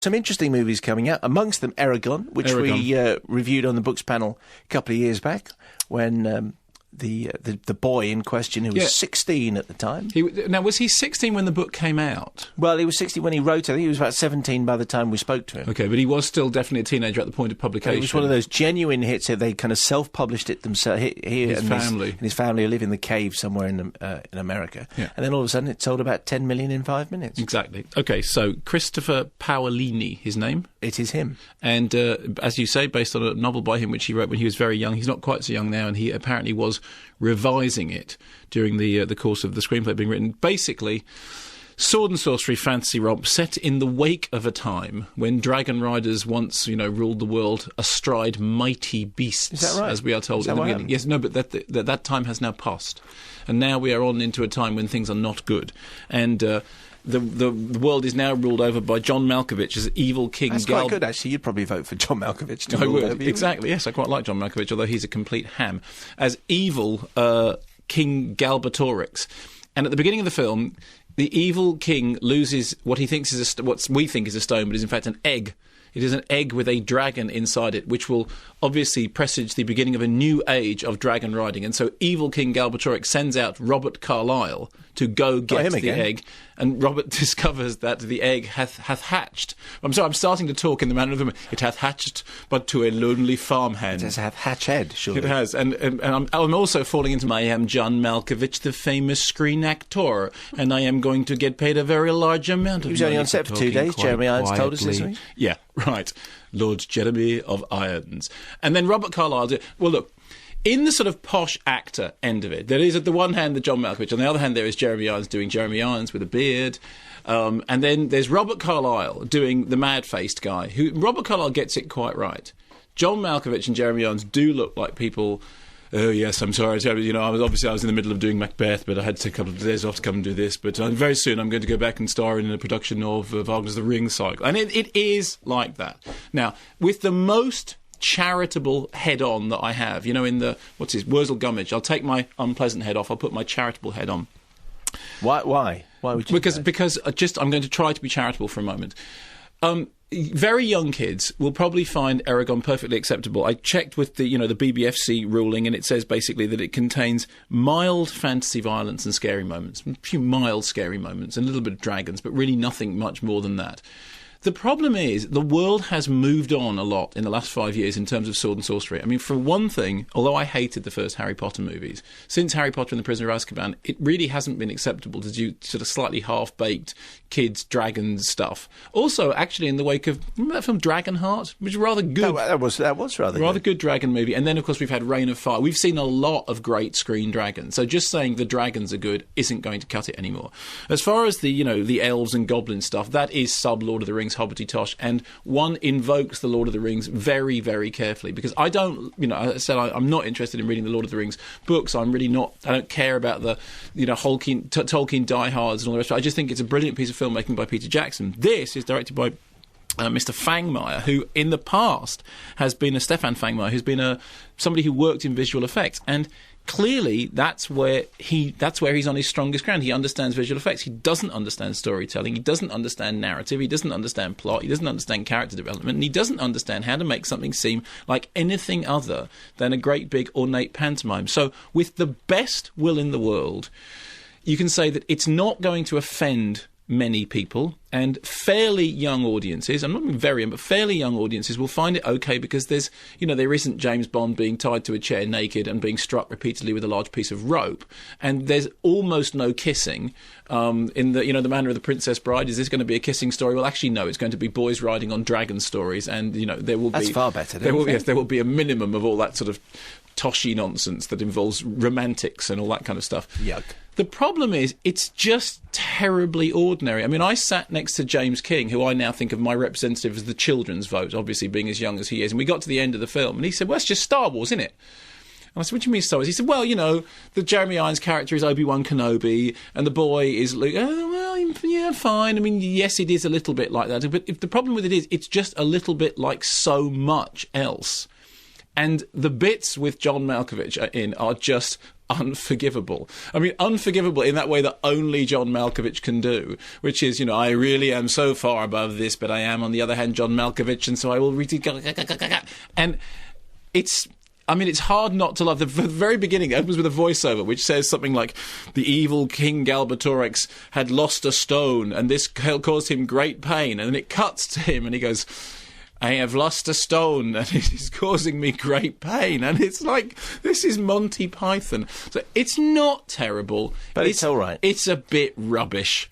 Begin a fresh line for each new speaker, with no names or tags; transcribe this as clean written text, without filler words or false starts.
Some interesting movies coming out, amongst them Eragon, which we reviewed on the books panel a couple of years back, when the boy in question, who was 16 at the time.
Now, was he 16 when the book came out?
Well, he was 16 when he wrote it. I think he was about 17 by the time we spoke to him.
OK, but he was still definitely a teenager at the point of publication.
It was one of those genuine hits. They kind of self-published it themselves.
His
family who live in the cave somewhere in America. Yeah. And then all of a sudden it sold about 10 million in 5 minutes.
Exactly. OK, so Christopher Paolini, his name?
It is him.
And as you say, based on a novel by him which he wrote when he was very young. He's not quite so young now, and he apparently was revising it during the course of the screenplay being written. Basically, sword and sorcery fantasy romp set in the wake of a time when dragon riders once, ruled the world astride mighty beasts.
Is that right?
As we are told in the beginning. Yes, no, but that time has now passed, and now we are on into a time when things are not good, and the world is now ruled over by John Malkovich as evil king.
That's quite good, actually. You'd probably vote for John Malkovich to
I
rule
would,
over you.
exactly, yes. I quite like John Malkovich, although he's a complete ham. As evil King Galbatorix. And at the beginning of the film, the evil king loses what he thinks is what we think is a stone, but is in fact an egg. It is an egg with a dragon inside it, which will obviously presage the beginning of a new age of dragon riding. And so evil King Galbatorix sends out Robert Carlyle to go get the egg. And Robert discovers that the egg hath hatched. I'm sorry, I'm starting to talk in the manner of them. It hath hatched, but to a lonely farmhand.
It has hath hatched, surely.
It has. And I'm also falling into I am John Malkovich, the famous screen actor, and I am going to get paid a very large amount of money.
He was only on set for 2 days, Jeremy Irons told us, isn't he?
Yeah, right. Lord Jeremy of Irons. And then Robert Carlyle did... Well, look, in the sort of posh actor end of it, there is at the one hand the John Malkovich, on the other hand there is Jeremy Irons doing Jeremy Irons with a beard, and then there's Robert Carlyle doing the mad-faced guy, who Robert Carlyle gets it quite right. John Malkovich and Jeremy Irons do look like people... Oh, yes, I'm sorry. I was in the middle of doing Macbeth, but I had to take a couple of days off to come and do this. But very soon I'm going to go back and star in a production of Wagner's The Ring cycle. And it is like that. Now, with the most charitable head-on that I have, in the, Wurzel Gummidge, I'll take my unpleasant head off, I'll put my charitable head on.
Why? Why would you do that?
Because I'm going to try to be charitable for a moment. Very young kids will probably find Eragon perfectly acceptable. I checked with the BBFC ruling, and it says basically that it contains mild fantasy violence and scary moments, a few mild scary moments, and a little bit of dragons, but really nothing much more than that. The problem is the world has moved on a lot in the last 5 years in terms of sword and sorcery. I mean, for one thing, although I hated the first Harry Potter movies, since Harry Potter and the Prisoner of Azkaban, it really hasn't been acceptable to do sort of slightly half-baked kids, dragons stuff. Also, actually, in the wake of, remember that film Dragonheart? Which was rather good.
That was rather
good dragon movie. And then, of course, we've had Reign of Fire. We've seen a lot of great screen dragons. So just saying the dragons are good isn't going to cut it anymore. As far as the elves and goblin stuff, that is sub-Lord of the Rings hobbity tosh, and one invokes the Lord of the Rings very, very carefully, because I don't, as I said, I'm not interested in reading the Lord of the Rings books. I'm really not. I don't care about the, Tolkien diehards and all the rest of it. I just think it's a brilliant piece of filmmaking by Peter Jackson. This is directed by Mr. Fangmeyer, who in the past has been Stefan Fangmeyer, who's been somebody who worked in visual effects, and clearly that's where he's on his strongest ground. He understands visual effects. He doesn't understand storytelling. He doesn't understand narrative. He doesn't understand plot. He doesn't understand character development. And he doesn't understand how to make something seem like anything other than a great big ornate pantomime. So with the best will in the world, you can say that it's not going to offend many people, and fairly young audiences, I'm not very young, but fairly young audiences will find it okay, because there isn't James Bond being tied to a chair naked and being struck repeatedly with a large piece of rope, and there's almost no kissing in the manner of The Princess Bride. Is this going to be a kissing story? Well, actually, no, it's going to be boys riding on dragon stories, and there will be...
That's far better,
there will be a minimum of all that sort of toshy nonsense that involves romantics and all that kind of stuff.
Yuck.
The problem is, it's just terribly ordinary. I mean, I sat next to James King, who I now think of my representative as the children's vote, obviously being as young as he is, and we got to the end of the film, and he said, well, it's just Star Wars, isn't it? And I said, what do you mean Star Wars? He said, well, the Jeremy Irons character is Obi-Wan Kenobi, and the boy is Luke. Oh, well, yeah, fine. I mean, yes, it is a little bit like that, but if the problem with it is, it's just a little bit like so much else. And the bits with John Malkovich in are just unforgivable. I mean, unforgivable in that way that only John Malkovich can do, which is, I really am so far above this, but I am, on the other hand, John Malkovich, and so I will read it. And it's hard not to love. The very beginning opens with a voiceover which says something like, the evil King Galbatorix had lost a stone, and this caused him great pain. And then it cuts to him, and he goes, I have lost a stone, and it is causing me great pain. And it's like, this is Monty Python. So it's not terrible.
But it's all right.
It's a bit rubbish.